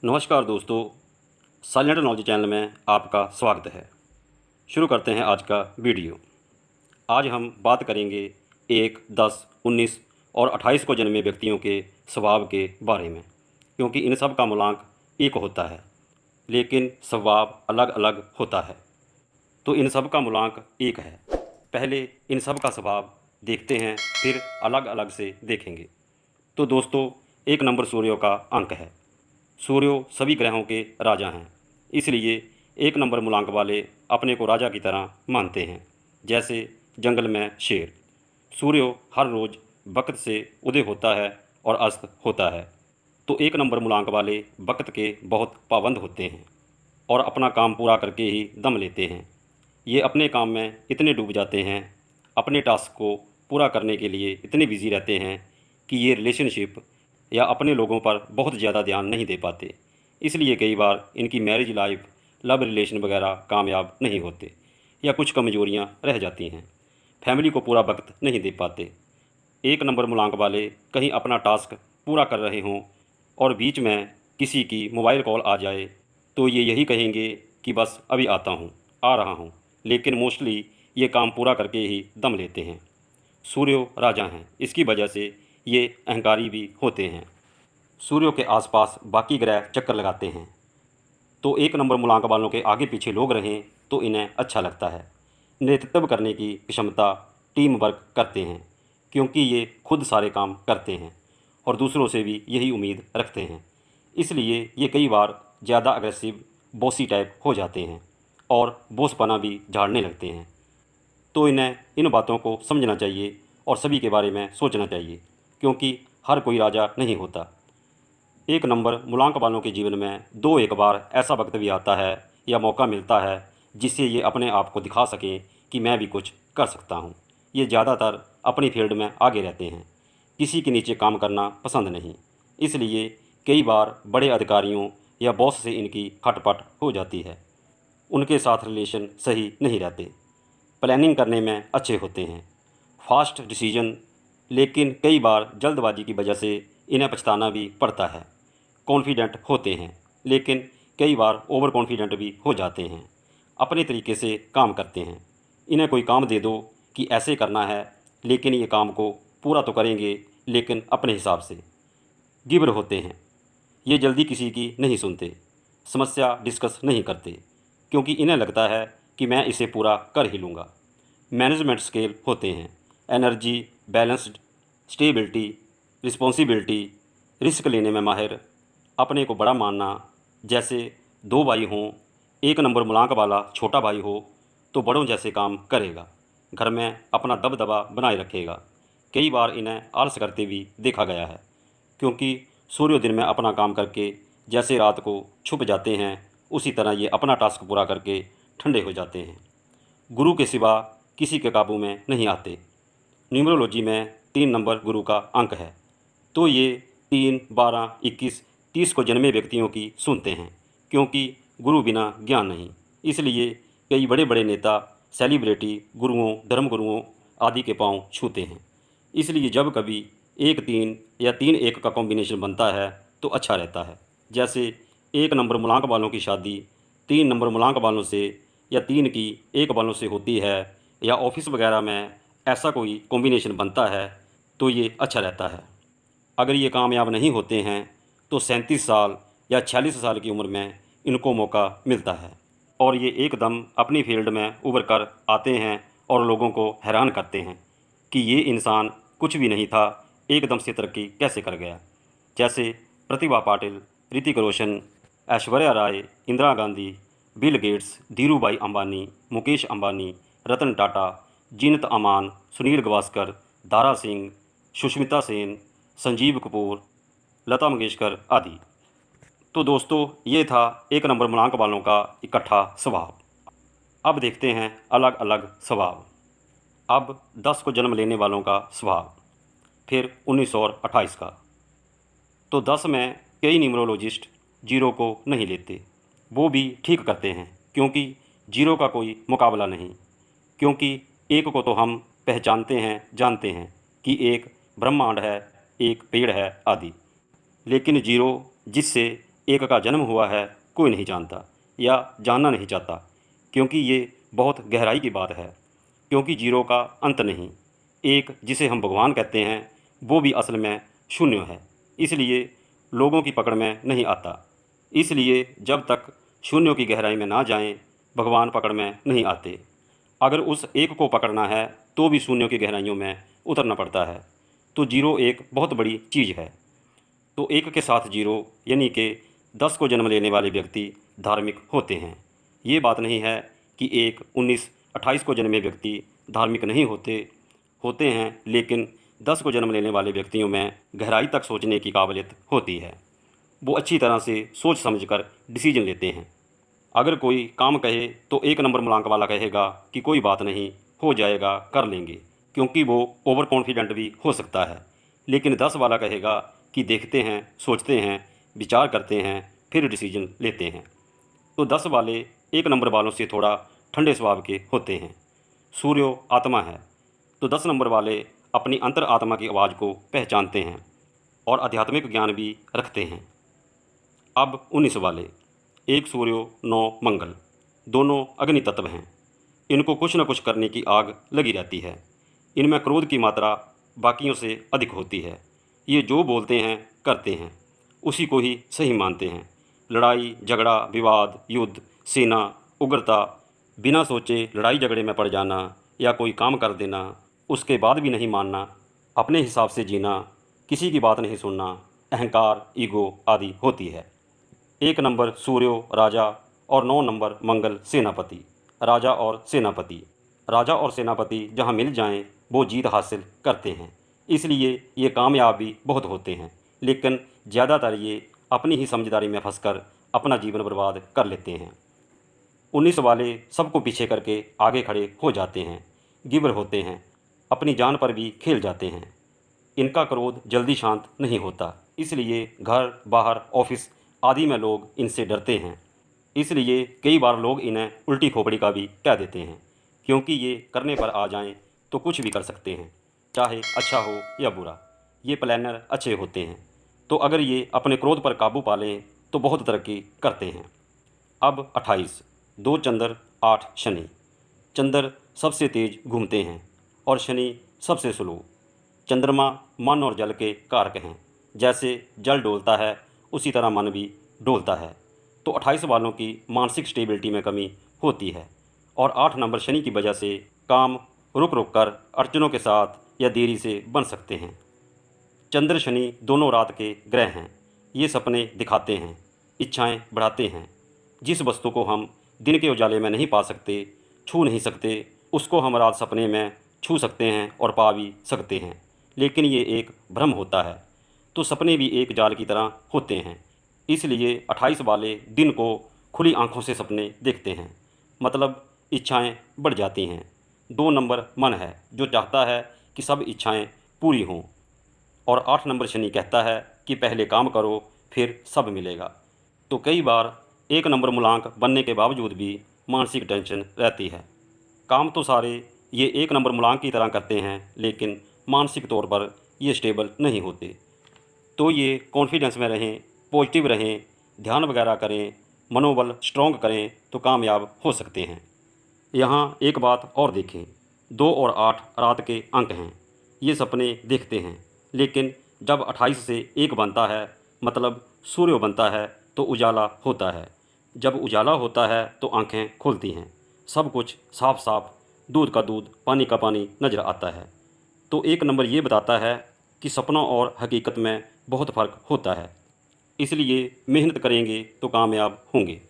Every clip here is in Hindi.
नमस्कार दोस्तों, साइलेंट नॉलेज चैनल में आपका स्वागत है। शुरू करते हैं आज का वीडियो। आज हम बात करेंगे 1, 10, 19 और 28 को जन्मे व्यक्तियों के स्वभाव के बारे में, क्योंकि इन सब का मूलांक एक होता है, लेकिन स्वभाव अलग अलग होता है। तो इन सब का मूलांक एक है। पहले इन सब का स्वभाव देखते हैं, फिर अलग अलग से देखेंगे। तो दोस्तों, 1 नंबर सूर्य का अंक है। सूर्य सभी ग्रहों के राजा हैं, इसलिए 1 नंबर मूलांक वाले अपने को राजा की तरह मानते हैं, जैसे जंगल में शेर। सूर्य हर रोज़ वक्त से उदय होता है और अस्त होता है, तो 1 नंबर मूलांक वाले वक्त के बहुत पाबंद होते हैं और अपना काम पूरा करके ही दम लेते हैं। ये अपने काम में इतने डूब जाते हैं, अपने टास्क को पूरा करने के लिए इतने बिजी रहते हैं कि ये रिलेशनशिप या अपने लोगों पर बहुत ज़्यादा ध्यान नहीं दे पाते। इसलिए कई बार इनकी मैरिज लाइफ, लव रिलेशन वगैरह कामयाब नहीं होते या कुछ कमजोरियां रह जाती हैं। फैमिली को पूरा वक्त नहीं दे पाते। 1 नंबर मूलांक वाले कहीं अपना टास्क पूरा कर रहे हों और बीच में किसी की मोबाइल कॉल आ जाए तो ये यही कहेंगे कि बस अभी आता हूँ, आ रहा हूँ, लेकिन मोस्टली ये काम पूरा करके ही दम लेते हैं। सूर्य राजा हैं, इसकी वजह से ये अहंकारी भी होते हैं। सूर्य के आसपास बाकी ग्रह चक्कर लगाते हैं, तो 1 नंबर मूलांक वालों के आगे पीछे लोग रहें तो इन्हें अच्छा लगता है। नेतृत्व करने की क्षमता, टीम वर्क करते हैं, क्योंकि ये खुद सारे काम करते हैं और दूसरों से भी यही उम्मीद रखते हैं। इसलिए ये कई बार ज़्यादा अग्रेसिव, बॉसी टाइप हो जाते हैं और बॉसपना भी झाड़ने लगते हैं। तो इन्हें इन बातों को समझना चाहिए और सभी के बारे में सोचना चाहिए, क्योंकि हर कोई राजा नहीं होता। 1 नंबर मूलांक वालों के जीवन में 2-1 बार ऐसा वक्त भी आता है या मौका मिलता है जिससे ये अपने आप को दिखा सकें कि मैं भी कुछ कर सकता हूँ। ये ज़्यादातर अपनी फील्ड में आगे रहते हैं, किसी के नीचे काम करना पसंद नहीं। इसलिए कई बार बड़े अधिकारियों या बॉस से इनकी खटपट हो जाती है। उनके साथ रिलेशन सही नहीं रहते। प्लानिंग करने में अच्छे होते हैं, फास्ट डिसीजन, लेकिन कई बार जल्दबाजी की वजह से इन्हें पछताना भी पड़ता है। कॉन्फिडेंट होते हैं, लेकिन कई बार ओवर कॉन्फिडेंट भी हो जाते हैं। अपने तरीके से काम करते हैं। इन्हें कोई काम दे दो कि ऐसे करना है, लेकिन ये काम को पूरा तो करेंगे, लेकिन अपने हिसाब से। गिवर होते हैं, ये जल्दी किसी की नहीं सुनते, समस्या डिस्कस नहीं करते, क्योंकि इन्हें लगता है कि मैं इसे पूरा कर ही लूँगा। मैनेजमेंट स्केल होते हैं, energy, balanced, stability, responsibility, risk लेने में माहिर, अपने को बड़ा मानना। जैसे 2 भाई हों, 1 नंबर मूलांक वाला छोटा भाई हो तो बड़ों जैसे काम करेगा, घर में अपना दबदबा बनाए रखेगा। कई बार इन्हें आलस करते भी देखा गया है, क्योंकि सूर्य दिन में अपना काम करके जैसे रात को छुप जाते हैं, उसी तरह ये अपना टास्क पूरा करके ठंडे हो जाते हैं। गुरु के सिवा किसी के काबू में नहीं आते। न्यूमरोलॉजी में 3 नंबर गुरु का अंक है, तो ये 3, 12, 21, 30 को जन्मे व्यक्तियों की सुनते हैं, क्योंकि गुरु बिना ज्ञान नहीं। इसलिए कई बड़े बड़े नेता, सेलिब्रिटी, गुरुओं, धर्मगुरुओं आदि के पांव छूते हैं। इसलिए जब कभी 1-3 या 3-1 का कॉम्बिनेशन बनता है तो अच्छा रहता है। जैसे 1 नंबर मूलांक वालों की शादी 3 नंबर मूलांक वालों से या 3 की 1 वालों से होती है, या ऑफिस वगैरह में ऐसा कोई कॉम्बिनेशन बनता है तो ये अच्छा रहता है। अगर ये कामयाब नहीं होते हैं तो 37 साल या 46 साल की उम्र में इनको मौका मिलता है और ये एकदम अपनी फील्ड में उभर कर आते हैं और लोगों को हैरान करते हैं कि ये इंसान कुछ भी नहीं था, एकदम से तरक्की कैसे कर गया। जैसे प्रतिभा पाटिल, ऋतिक रोशन, ऐश्वर्या राय, इंदिरा गांधी, बिल गेट्स, धीरू भाई अंबानी, मुकेश अंबानी, रतन टाटा, जीनत अमान, सुनील गावस्कर, दारा सिंह, सुष्मिता सेन, संजीव कपूर, लता मंगेशकर आदि। तो दोस्तों, ये था 1 नंबर मूलांक वालों का इकट्ठा स्वभाव। अब देखते हैं अलग अलग स्वभाव। अब 10 को जन्म लेने वालों का स्वभाव, फिर 19 और 28 का। तो 10 में कई न्यूमरोलॉजिस्ट 0 को नहीं लेते, वो भी ठीक करते हैं, क्योंकि 0 का कोई मुकाबला नहीं। क्योंकि 1 को तो हम पहचानते हैं, जानते हैं कि एक ब्रह्मांड है, एक पेड़ है आदि, लेकिन 0 जिससे एक का जन्म हुआ है कोई नहीं जानता या जानना नहीं चाहता, क्योंकि ये बहुत गहराई की बात है। क्योंकि जीरो का अंत नहीं। एक जिसे हम भगवान कहते हैं वो भी असल में शून्य है, इसलिए लोगों की पकड़ में नहीं आता। इसलिए जब तक शून्यों की गहराई में ना जाएं, भगवान पकड़ में नहीं आते। अगर उस एक को पकड़ना है तो भी शून्यों की गहराइयों में उतरना पड़ता है। तो जीरो एक बहुत बड़ी चीज़ है। तो एक के साथ जीरो यानी कि 10 को जन्म लेने वाले व्यक्ति धार्मिक होते हैं। ये बात नहीं है कि 1, 19, 28 को जन्मे व्यक्ति धार्मिक नहीं होते होते हैं, लेकिन 10 को जन्म लेने वाले व्यक्तियों में गहराई तक सोचने की काबिलियत होती है। वो अच्छी तरह से सोच समझकर डिसीजन लेते हैं। अगर कोई काम कहे तो 1 नंबर मूलांक वाला कहेगा कि कोई बात नहीं, हो जाएगा, कर लेंगे, क्योंकि वो ओवर कॉन्फिडेंट भी हो सकता है। लेकिन 10 वाला कहेगा कि देखते हैं, सोचते हैं, विचार करते हैं, फिर डिसीजन लेते हैं। तो 10 वाले 1 नंबर वालों से थोड़ा ठंडे स्वभाव के होते हैं। सूर्य आत्मा है, तो 10 नंबर वाले अपनी अंतर आत्मा की आवाज़ को पहचानते हैं और आध्यात्मिक ज्ञान भी रखते हैं। अब 19 वाले, 1 सूर्य 9 मंगल, दोनों अग्नि तत्व हैं। इनको कुछ न कुछ करने की आग लगी रहती है। इनमें क्रोध की मात्रा बाकियों से अधिक होती है। ये जो बोलते हैं करते हैं, उसी को ही सही मानते हैं। लड़ाई झगड़ा, विवाद, युद्ध, सेना, उग्रता, बिना सोचे लड़ाई झगड़े में पड़ जाना या कोई काम कर देना, उसके बाद भी नहीं मानना, अपने हिसाब से जीना, किसी की बात नहीं सुनना, अहंकार, ईगो आदि होती है। 1 नंबर सूर्य राजा और 9 नंबर मंगल सेनापति। राजा और सेनापति, राजा और सेनापति जहाँ मिल जाएं वो जीत हासिल करते हैं। इसलिए ये कामयाब भी बहुत होते हैं, लेकिन ज़्यादातर ये अपनी ही समझदारी में फंसकर अपना जीवन बर्बाद कर लेते हैं। 19 वाले सबको पीछे करके आगे खड़े हो जाते हैं, गिवर होते हैं, अपनी जान पर भी खेल जाते हैं। इनका क्रोध जल्दी शांत नहीं होता, इसलिए घर, बाहर, ऑफिस आदि में लोग इनसे डरते हैं। इसलिए कई बार लोग इन्हें उल्टी खोपड़ी का भी कह देते हैं, क्योंकि ये करने पर आ जाएं तो कुछ भी कर सकते हैं, चाहे अच्छा हो या बुरा। ये प्लानर अच्छे होते हैं, तो अगर ये अपने क्रोध पर काबू पा लें तो बहुत तरक्की करते हैं। अब 28, 2 चंद्र 8 शनि। चंद्र सबसे तेज घूमते हैं और शनि सबसे स्लो। चंद्रमा मन और जल के कारक हैं। जैसे जल डोलता है उसी तरह मन भी डोलता है। तो 28 वालों की मानसिक स्टेबिलिटी में कमी होती है और 8 नंबर शनि की वजह से काम रुक रुक कर अड़चनों के साथ या देरी से बन सकते हैं। चंद्र शनि दोनों रात के ग्रह हैं। ये सपने दिखाते हैं, इच्छाएं बढ़ाते हैं। जिस वस्तु को हम दिन के उजाले में नहीं पा सकते, छू नहीं सकते, उसको हम रात सपने में छू सकते हैं और पा भी सकते हैं। लेकिन ये एक भ्रम होता है। तो सपने भी एक जाल की तरह होते हैं। इसलिए 28 वाले दिन को खुली आंखों से सपने देखते हैं, मतलब इच्छाएं बढ़ जाती हैं। 2 नंबर मन है जो चाहता है कि सब इच्छाएं पूरी हों, और 8 नंबर शनि कहता है कि पहले काम करो फिर सब मिलेगा। तो कई बार 1 नंबर मूलांक बनने के बावजूद भी मानसिक टेंशन रहती है। काम तो सारे ये 1 नंबर मूलांक की तरह करते हैं, लेकिन मानसिक तौर पर ये स्टेबल नहीं होते। तो ये कॉन्फिडेंस में रहें, पॉजिटिव रहें, ध्यान वगैरह करें, मनोबल स्ट्रॉन्ग करें तो कामयाब हो सकते हैं। यहाँ एक बात और देखें, 2 और 8 रात के अंक हैं। ये सपने देखते हैं, लेकिन जब 28 से 1 बनता है, मतलब सूर्य बनता है, तो उजाला होता है। जब उजाला होता है तो आंखें खुलती हैं, सब कुछ साफ साफ, दूध का दूध, पानी का पानी नज़र आता है। तो 1 नंबर ये बताता है कि सपनों और हकीकत में बहुत फ़र्क होता है। इसलिए मेहनत करेंगे तो कामयाब होंगे।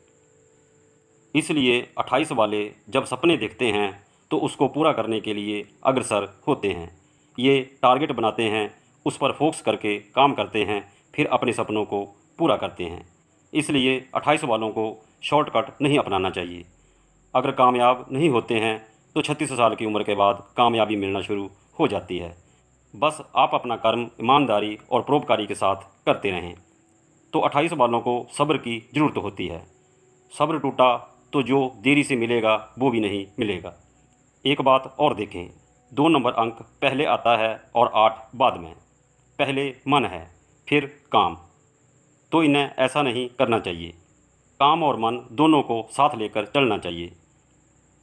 इसलिए 28 वाले जब सपने देखते हैं तो उसको पूरा करने के लिए अग्रसर होते हैं। ये टारगेट बनाते हैं, उस पर फोकस करके काम करते हैं, फिर अपने सपनों को पूरा करते हैं। इसलिए 28 वालों को शॉर्टकट नहीं अपनाना चाहिए। अगर कामयाब नहीं होते हैं तो 36 साल की उम्र के बाद कामयाबी मिलना शुरू हो जाती है। बस आप अपना कर्म ईमानदारी और परोपकारी के साथ करते रहें। तो 28 वालों को सब्र की ज़रूरत होती है। सब्र टूटा तो जो देरी से मिलेगा वो भी नहीं मिलेगा। एक बात और देखें, 2 नंबर अंक पहले आता है और 8 बाद में। पहले मन है, फिर काम। तो इन्हें ऐसा नहीं करना चाहिए। काम और मन दोनों को साथ लेकर चलना चाहिए।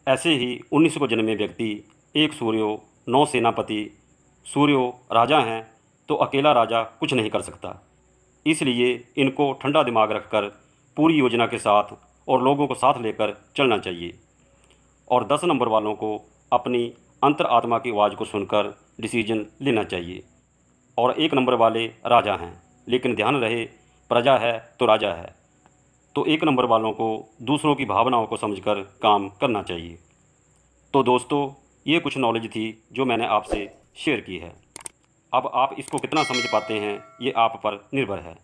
ऐसे ही 19 को जन्मे व्यक्ति, एक सूर्यो 9 सेनापति, सूर्यो राजा हैं तो अकेला राजा कुछ नहीं कर सकता। इसलिए इनको ठंडा दिमाग रखकर पूरी योजना के साथ और लोगों को साथ लेकर चलना चाहिए। और 10 नंबर वालों को अपनी अंतर आत्मा की आवाज़ को सुनकर डिसीजन लेना चाहिए। और 1 नंबर वाले राजा हैं, लेकिन ध्यान रहे प्रजा है तो राजा है। तो 1 नंबर वालों को दूसरों की भावनाओं को समझकर काम करना चाहिए। तो दोस्तों, ये कुछ नॉलेज थी जो मैंने आपसे शेयर की है। अब आप इसको कितना समझ पाते हैं ये आप पर निर्भर है।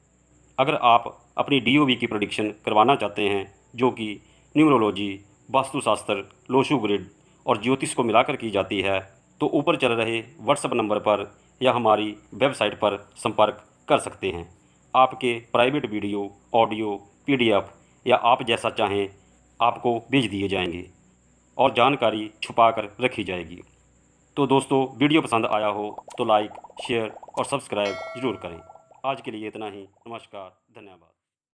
अगर आप अपनी डीओवी की प्रेडिक्शन करवाना चाहते हैं, जो कि न्यूमरोलॉजी, वास्तुशास्त्र, लोशु ग्रिड और ज्योतिष को मिलाकर की जाती है, तो ऊपर चल रहे व्हाट्सएप नंबर पर या हमारी वेबसाइट पर संपर्क कर सकते हैं। आपके प्राइवेट वीडियो, ऑडियो, पीडीएफ या आप जैसा चाहें आपको भेज दिए जाएंगे और जानकारी छुपा कर रखी जाएगी। तो दोस्तों, वीडियो पसंद आया हो तो लाइक, शेयर और सब्सक्राइब ज़रूर करें। आज के लिए इतना ही। नमस्कार, धन्यवाद।